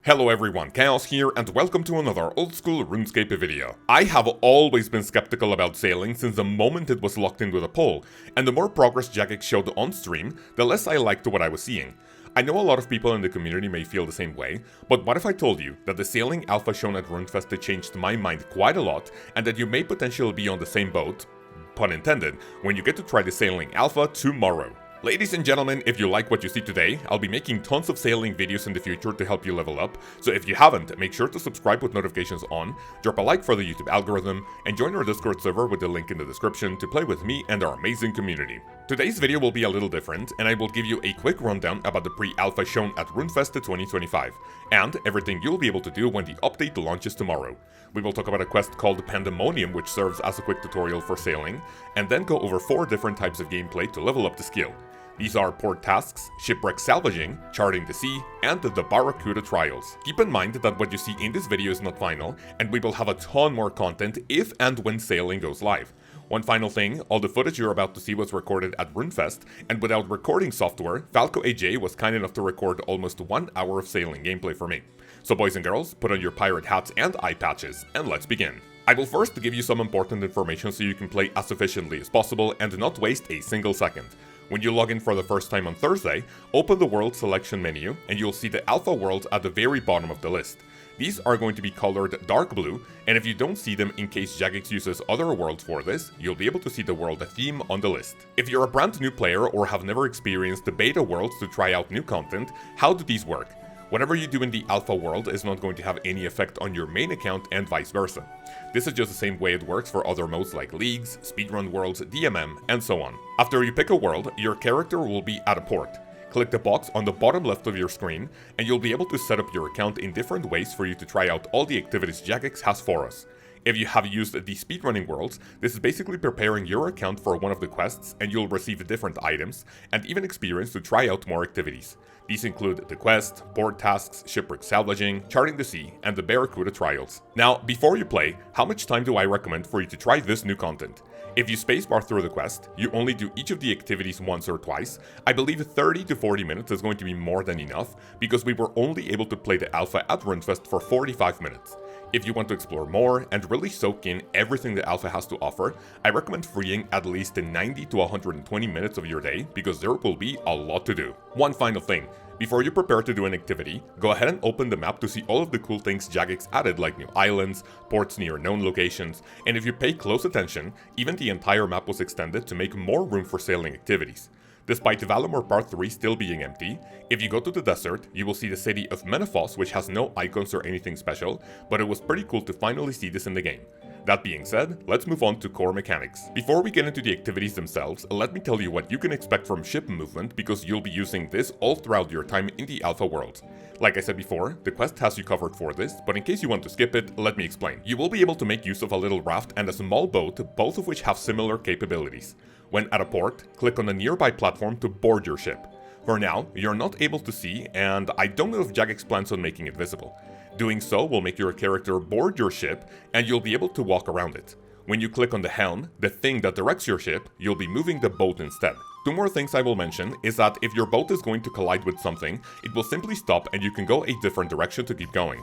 Hello everyone, Kaoz here, and welcome to another old school RuneScape video. I have always been skeptical about sailing since the moment it was locked in with a pole, and the more progress Jagex showed on stream, the less I liked what I was seeing. I know a lot of people in the community may feel the same way, but what if I told you that the sailing alpha shown at Runefest changed my mind quite a lot, and that you may potentially be on the same boat, pun intended, when you get to try the sailing alpha tomorrow. Ladies and gentlemen, if you like what you see today, I'll be making tons of sailing videos in the future to help you level up, so if you haven't, make sure to subscribe with notifications on, drop a like for the YouTube algorithm, and join our Discord server with the link in the description to play with me and our amazing community. Today's video will be a little different, and I will give you a quick rundown about the pre-alpha shown at Runefest 2025, and everything you'll be able to do when the update launches tomorrow. We will talk about a quest called Pandemonium, which serves as a quick tutorial for sailing, and then go over 4 different types of gameplay to level up the skill. These are port tasks, Shipwreck Salvaging, Charting the Sea, and the Barracuda Trials. Keep in mind that what you see in this video is not final, and we will have a ton more content if and when sailing goes live. One final thing, all the footage you're about to see was recorded at Runefest, and without recording software, Falco AJ was kind enough to record almost 1 hour of sailing gameplay for me. So boys and girls, put on your pirate hats and eye patches, and let's begin. I will first give you some important information so you can play as efficiently as possible and not waste a single second. When you log in for the first time on Thursday, open the World Selection menu and you'll see the Alpha Worlds at the very bottom of the list. These are going to be colored dark blue, and if you don't see them in case Jagex uses other worlds for this, you'll be able to see the world theme on the list. If you're a brand new player or have never experienced the beta worlds to try out new content, how do these work? Whatever you do in the alpha world is not going to have any effect on your main account and vice versa. This is just the same way it works for other modes like leagues, speedrun worlds, DMM, and so on. After you pick a world, your character will be at a port. Click the box on the bottom left of your screen, and you'll be able to set up your account in different ways for you to try out all the activities Jagex has for us. If you have used the speedrunning worlds, this is basically preparing your account for one of the quests, and you'll receive different items and even experience to try out more activities. These include the quest, port tasks, Shipwreck Salvaging, Charting the Sea, and the Barracuda Trials. Now, before you play, how much time do I recommend for you to try this new content? If you spacebar through the quest, you only do each of the activities once or twice. I believe 30 to 40 minutes is going to be more than enough, because we were only able to play the alpha at Runefest for 45 minutes. If you want to explore more and really soak in everything the alpha has to offer, I recommend freeing at least 90 to 120 minutes of your day, because there will be a lot to do. One final thing, before you prepare to do an activity, go ahead and open the map to see all of the cool things Jagex added, like new islands, ports near known locations, and if you pay close attention, even the entire map was extended to make more room for sailing activities. Despite Valimor Part 3 still being empty, if you go to the desert, you will see the city of Menefos, which has no icons or anything special, but it was pretty cool to finally see this in the game. That being said, let's move on to core mechanics. Before we get into the activities themselves, let me tell you what you can expect from ship movement, because you'll be using this all throughout your time in the alpha world. Like I said before, the quest has you covered for this, but in case you want to skip it, let me explain. You will be able to make use of a little raft and a small boat, both of which have similar capabilities. When at a port, click on the nearby platform to board your ship. For now, you're not able to see, and I don't know if Jagex plans on making it visible. Doing so will make your character board your ship, and you'll be able to walk around it. When you click on the helm, the thing that directs your ship, you'll be moving the boat instead. 2 more things I will mention is that if your boat is going to collide with something, it will simply stop and you can go a different direction to keep going.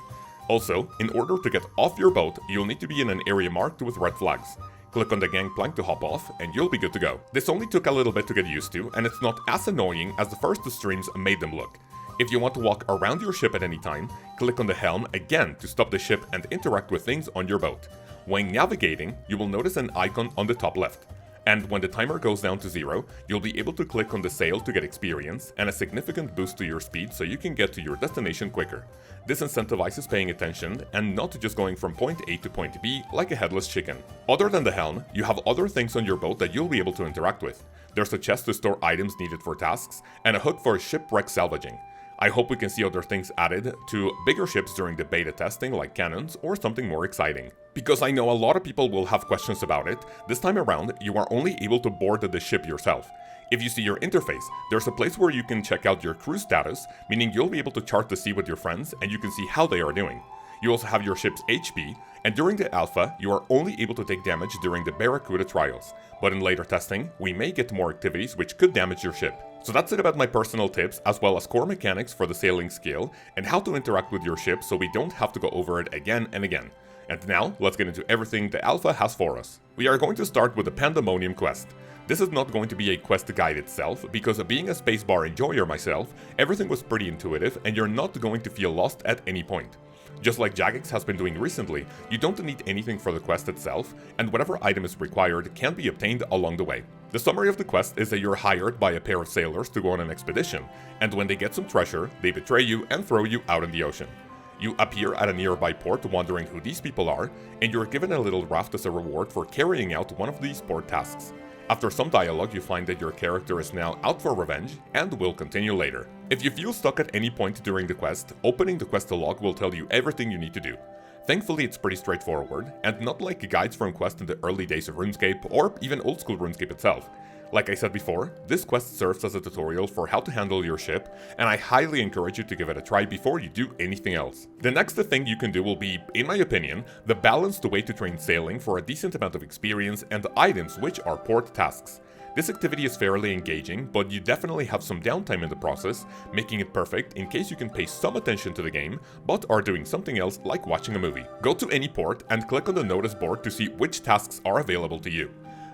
Also, in order to get off your boat, you'll need to be in an area marked with red flags. Click on the gangplank to hop off, and you'll be good to go. This only took a little bit to get used to, and it's not as annoying as the first 2 streams made them look. If you want to walk around your ship at any time, click on the helm again to stop the ship and interact with things on your boat. When navigating, you will notice an icon on the top left. And when the timer goes down to 0, you'll be able to click on the sail to get experience and a significant boost to your speed so you can get to your destination quicker. This incentivizes paying attention and not just going from point A to point B like a headless chicken. Other than the helm, you have other things on your boat that you'll be able to interact with. There's a chest to store items needed for tasks and a hook for Shipwreck Salvaging. I hope we can see other things added to bigger ships during the beta testing, like cannons or something more exciting. Because I know a lot of people will have questions about it, this time around you are only able to board the ship yourself. If you see your interface, there's a place where you can check out your crew status, meaning you'll be able to chart the sea with your friends and you can see how they are doing. You also have your ship's HP, and during the alpha, you are only able to take damage during the Barracuda Trials, but in later testing, we may get more activities which could damage your ship. So that's it about my personal tips, as well as core mechanics for the sailing skill, and how to interact with your ship so we don't have to go over it again and again. And now, let's get into everything the alpha has for us. We are going to start with the Pandemonium Quest. This is not going to be a quest guide itself, because being a spacebar enjoyer myself, everything was pretty intuitive and you're not going to feel lost at any point. Just like Jagex has been doing recently, you don't need anything for the quest itself, and whatever item is required can be obtained along the way. The summary of the quest is that you're hired by a pair of sailors to go on an expedition, and when they get some treasure, they betray you and throw you out in the ocean. You appear at a nearby port wondering who these people are, and you're given a little raft as a reward for carrying out one of these port tasks. After some dialogue, you find that your character is now out for revenge, and will continue later. If you feel stuck at any point during the quest, opening the quest log will tell you everything you need to do. Thankfully, it's pretty straightforward, and not like guides from quests in the early days of RuneScape, or even old school RuneScape itself. Like I said before, this quest serves as a tutorial for how to handle your ship, and I highly encourage you to give it a try before you do anything else. The next thing you can do will be, in my opinion, the balanced way to train sailing for a decent amount of experience and items which are port tasks. This activity is fairly engaging, but you definitely have some downtime in the process, making it perfect in case you can pay some attention to the game, but are doing something else like watching a movie. Go to any port and click on the notice board to see which tasks are available to you.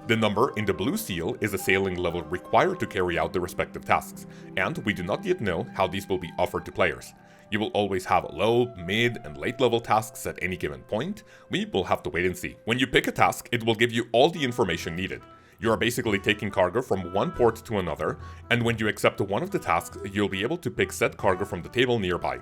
The number in the blue seal is a sailing level required to carry out the respective tasks, and we do not yet know how these will be offered to players. You will always have low, mid, and late level tasks at any given point. We will have to wait and see. When you pick a task, it will give you all the information needed. You are basically taking cargo from one port to another, and when you accept one of the tasks, you'll be able to pick said cargo from the table nearby.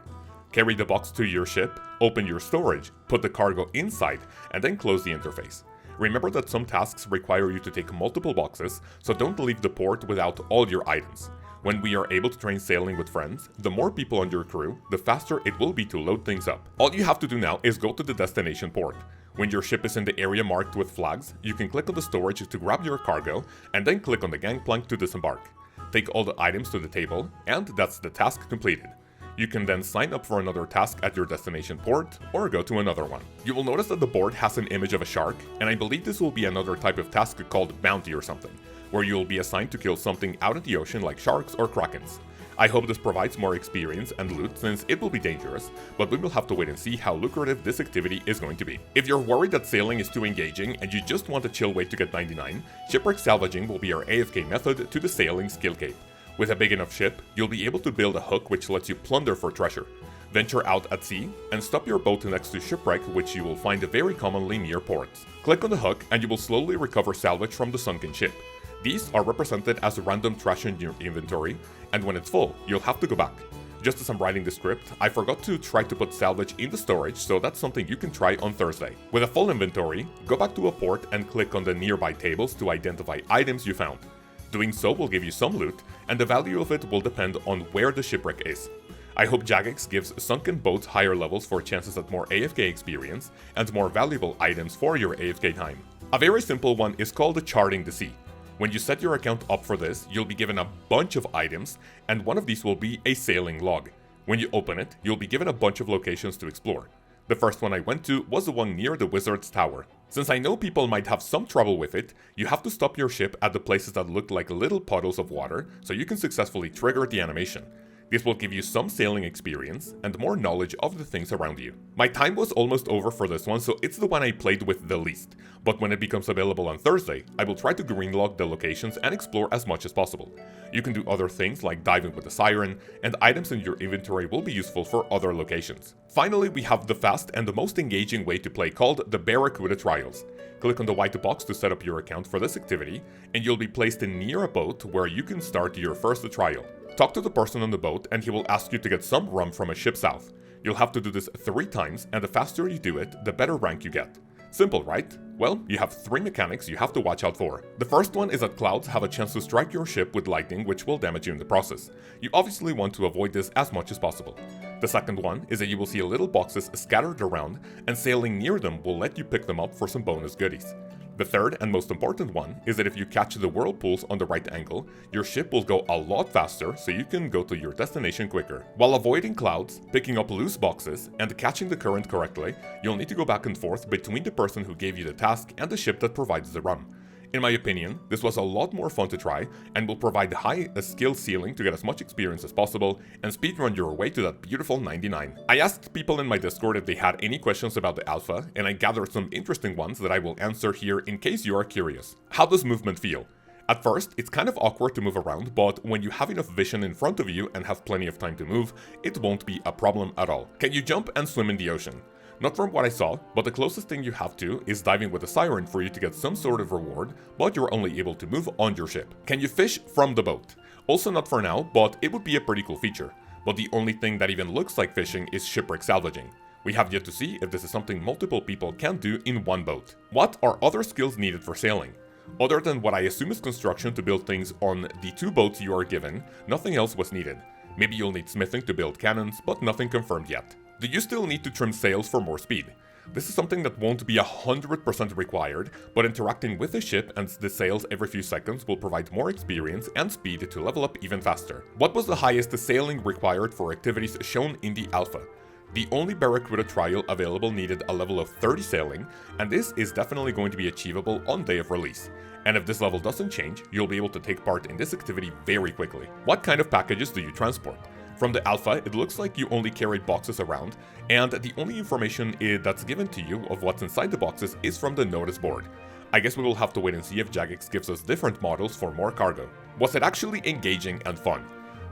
Carry the box to your ship, open your storage, put the cargo inside, and then close the interface. Remember that some tasks require you to take multiple boxes, so don't leave the port without all your items. When we are able to train sailing with friends, the more people on your crew, the faster it will be to load things up. All you have to do now is go to the destination port. When your ship is in the area marked with flags, you can click on the storage to grab your cargo, and then click on the gangplank to disembark. Take all the items to the table, and that's the task completed. You can then sign up for another task at your destination port, or go to another one. You will notice that the board has an image of a shark, and I believe this will be another type of task called bounty or something, where you will be assigned to kill something out in the ocean like sharks or krakens. I hope this provides more experience and loot since it will be dangerous, but we will have to wait and see how lucrative this activity is going to be. If you're worried that sailing is too engaging and you just want a chill way to get 99, Shipwreck Salvaging will be our AFK method to the sailing skill cape. With a big enough ship, you'll be able to build a hook which lets you plunder for treasure. Venture out at sea, and stop your boat next to shipwreck, which you will find very commonly near ports. Click on the hook and you will slowly recover salvage from the sunken ship. These are represented as random trash in your inventory, and when it's full, you'll have to go back. Just as I'm writing the script, I forgot to try to put salvage in the storage, so that's something you can try on Thursday. With a full inventory, go back to a port and click on the nearby tables to identify items you found. Doing so will give you some loot, and the value of it will depend on where the shipwreck is. I hope Jagex gives sunken boats higher levels for chances at more AFK experience, and more valuable items for your AFK time. A very simple one is called Charting the Sea. When you set your account up for this, you'll be given a bunch of items, and one of these will be a sailing log. When you open it, you'll be given a bunch of locations to explore. The first one I went to was the one near the Wizard's Tower. Since I know people might have some trouble with it, you have to stop your ship at the places that look like little puddles of water, so you can successfully trigger the animation. This will give you some sailing experience and more knowledge of the things around you. My time was almost over for this one, so it's the one I played with the least. But when it becomes available on Thursday, I will try to greenlog the locations and explore as much as possible. You can do other things like diving with the siren, and items in your inventory will be useful for other locations. Finally, we have the fast and the most engaging way to play called the Barracuda Trials. Click on the white box to set up your account for this activity, and you'll be placed near a boat where you can start your first trial. Talk to the person on the boat and he will ask you to get some rum from a ship south. You'll have to do this 3 times, and the faster you do it, the better rank you get. Simple, right? Well, you have 3 mechanics you have to watch out for. The first one is that clouds have a chance to strike your ship with lightning, which will damage you in the process. You obviously want to avoid this as much as possible. The second one is that you will see little boxes scattered around, and sailing near them will let you pick them up for some bonus goodies. The third and most important one is that if you catch the whirlpools on the right angle, your ship will go a lot faster so you can go to your destination quicker. While avoiding clouds, picking up loose boxes, and catching the current correctly, you'll need to go back and forth between the person who gave you the task and the ship that provides the run. In my opinion, this was a lot more fun to try and will provide a skill ceiling to get as much experience as possible and speedrun your way to that beautiful 99. I asked people in my Discord if they had any questions about the alpha, and I gathered some interesting ones that I will answer here in case you are curious. How does movement feel? At first, it's kind of awkward to move around, but when you have enough vision in front of you and have plenty of time to move, it won't be a problem at all. Can you jump and swim in the ocean? Not from what I saw, but the closest thing you have to is diving with a siren for you to get some sort of reward, but you're only able to move on your ship. Can you fish from the boat? Also not for now, but it would be a pretty cool feature. But the only thing that even looks like fishing is shipwreck salvaging. We have yet to see if this is something multiple people can do in one boat. What are other skills needed for sailing? Other than what I assume is construction to build things on the 2 boats you are given, nothing else was needed. Maybe you'll need smithing to build cannons, but nothing confirmed yet. Do you still need to trim sails for more speed? This is something that won't be 100% required, but interacting with the ship and the sails every few seconds will provide more experience and speed to level up even faster. What was the highest sailing required for activities shown in the alpha? The only Barracuda trial available needed a level of 30 sailing, and this is definitely going to be achievable on day of release. And if this level doesn't change, you'll be able to take part in this activity very quickly. What kind of packages do you transport? From the alpha, it looks like you only carried boxes around, and the only information that's given to you of what's inside the boxes is from the notice board. I guess we will have to wait and see if Jagex gives us different models for more cargo. Was it actually engaging and fun?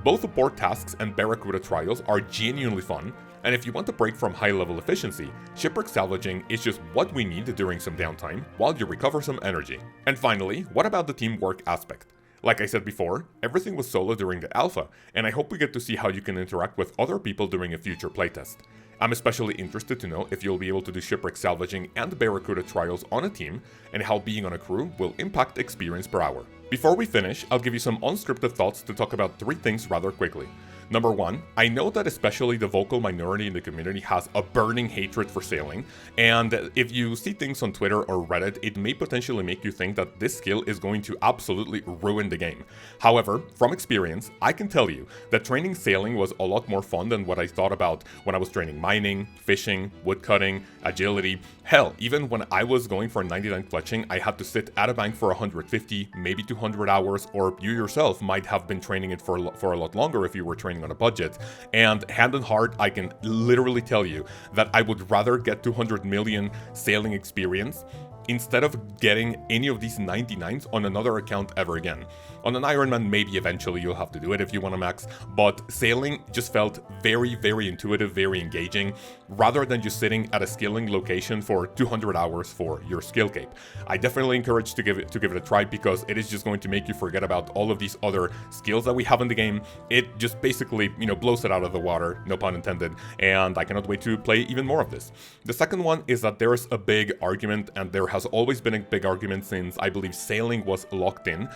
Both the port tasks and Barracuda Trials are genuinely fun, and if you want a break from high-level efficiency, Shipwreck Salvaging is just what we need during some downtime while you recover some energy. And finally, what about the teamwork aspect? Like I said before, everything was solo during the alpha, and I hope we get to see how you can interact with other people during a future playtest. I'm especially interested to know if you'll be able to do Shipwreck Salvaging and Barracuda Trials on a team, and how being on a crew will impact experience per hour. Before we finish, I'll give you some unscripted thoughts to talk about 3 things rather quickly. Number 1, I know that especially the vocal minority in the community has a burning hatred for sailing, and if you see things on Twitter or Reddit, it may potentially make you think that this skill is going to absolutely ruin the game. However, from experience, I can tell you that training sailing was a lot more fun than what I thought about when I was training mining, fishing, woodcutting, agility. Hell, even when I was going for 99 fletching, I had to sit at a bank for 150, maybe 200 hours, or you yourself might have been training it for a lot longer if you were training on a budget. And hand on heart, I can literally tell you that I would rather get 200 million sailing experience instead of getting any of these 99s on another account ever again. On an Ironman, maybe eventually you'll have to do it if you want to max, but sailing just felt very, very intuitive, very engaging, rather than just sitting at a skilling location for 200 hours for your skill cape. I definitely encourage to give it a try, because it is just going to make you forget about all of these other skills that we have in the game. It just basically, blows it out of the water, no pun intended, and I cannot wait to play even more of this. The second one is that there is a big argument, and there has always been a big argument since I believe sailing was locked in.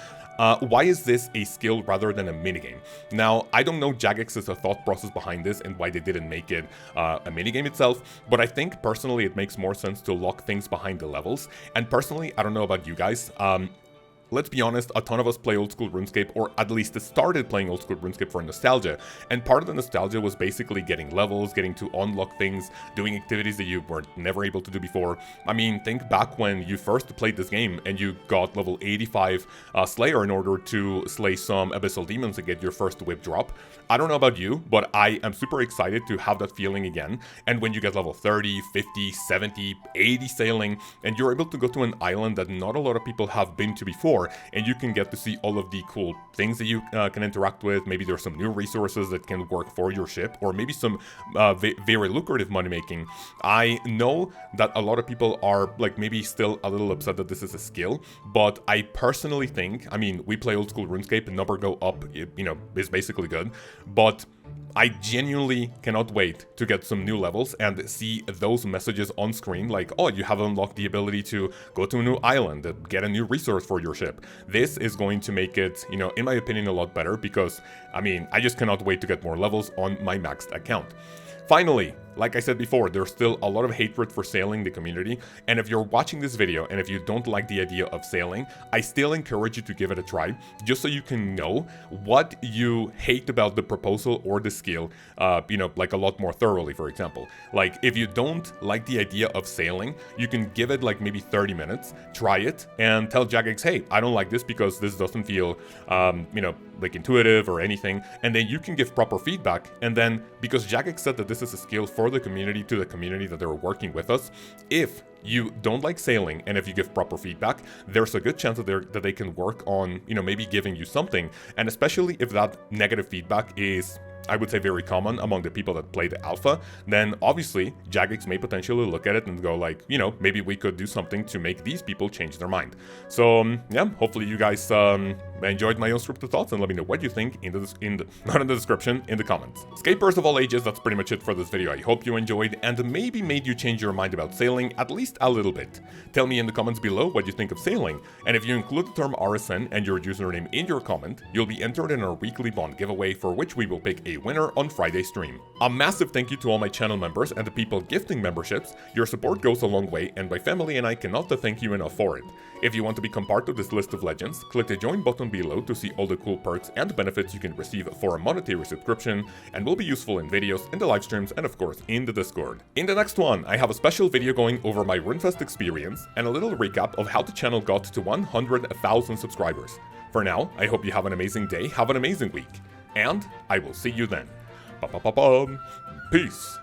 Why is this a skill rather than a minigame? Now, I don't know Jagex's thought process behind this and why they didn't make it a minigame itself, but I think personally it makes more sense to lock things behind the levels. And personally, I don't know about you guys, let's be honest, a ton of us play old school RuneScape, or at least started playing old school RuneScape for nostalgia. And part of the nostalgia was basically getting levels, getting to unlock things, doing activities that you were never able to do before. I mean, think back when you first played this game and you got level 85 Slayer in order to slay some Abyssal Demons and get your first whip drop. I don't know about you, but I am super excited to have that feeling again. And when you get level 30, 50, 70, 80 sailing, and you're able to go to an island that not a lot of people have been to before, and you can get to see all of the cool things that you can interact with. Maybe there's some new resources that can work for your ship, or maybe some very lucrative money making. I know that a lot of people are maybe still a little upset that this is a skill, but I personally think, I mean, we play old school RuneScape, number go up, is basically good, but I genuinely cannot wait to get some new levels and see those messages on screen, like, oh, you have unlocked the ability to go to a new island, get a new resource for your ship. This is going to make it, in my opinion, a lot better, because, I mean, I just cannot wait to get more levels on my maxed account. Finally, like I said before, there's still a lot of hatred for sailing in the community, and if you're watching this video and if you don't like the idea of sailing, I still encourage you to give it a try, just so you can know what you hate about the proposal or the skill, like a lot more thoroughly, for example. Like, if you don't like the idea of sailing, you can give it like maybe 30 minutes, try it, and tell Jagex, hey, I don't like this because this doesn't feel, like intuitive or anything, and then you can give proper feedback. And then, because Jagex said that this is a skill for the community, to the community that they're working with us, if you don't like sailing and if you give proper feedback, there's a good chance that they can work on, maybe giving you something. And especially if that negative feedback is, I would say, very common among the people that play the alpha, then obviously Jagex may potentially look at it and go like, maybe we could do something to make these people change their mind. So yeah, hopefully you guys enjoyed my unscripted thoughts, and let me know what you think not in the description, in the comments. Skaters of all ages, that's pretty much it for this video. I hope you enjoyed and maybe made you change your mind about sailing at least a little bit. Tell me in the comments below what you think of sailing, and if you include the term RSN and your username in your comment, you'll be entered in our weekly bond giveaway, for which we will pick a winner on Friday stream. A massive thank you to all my channel members and the people gifting memberships. Your support goes a long way, and my family and I cannot thank you enough for it. If you want to become part of this list of legends, click the join button below to see all the cool perks and benefits you can receive for a monetary subscription, and will be useful in videos, in the live streams, and of course in the Discord. In the next one, I have a special video going over my Runefest experience and a little recap of how the channel got to 100,000 subscribers. For now, I hope you have an amazing day, have an amazing week, and I will see you then. Peace.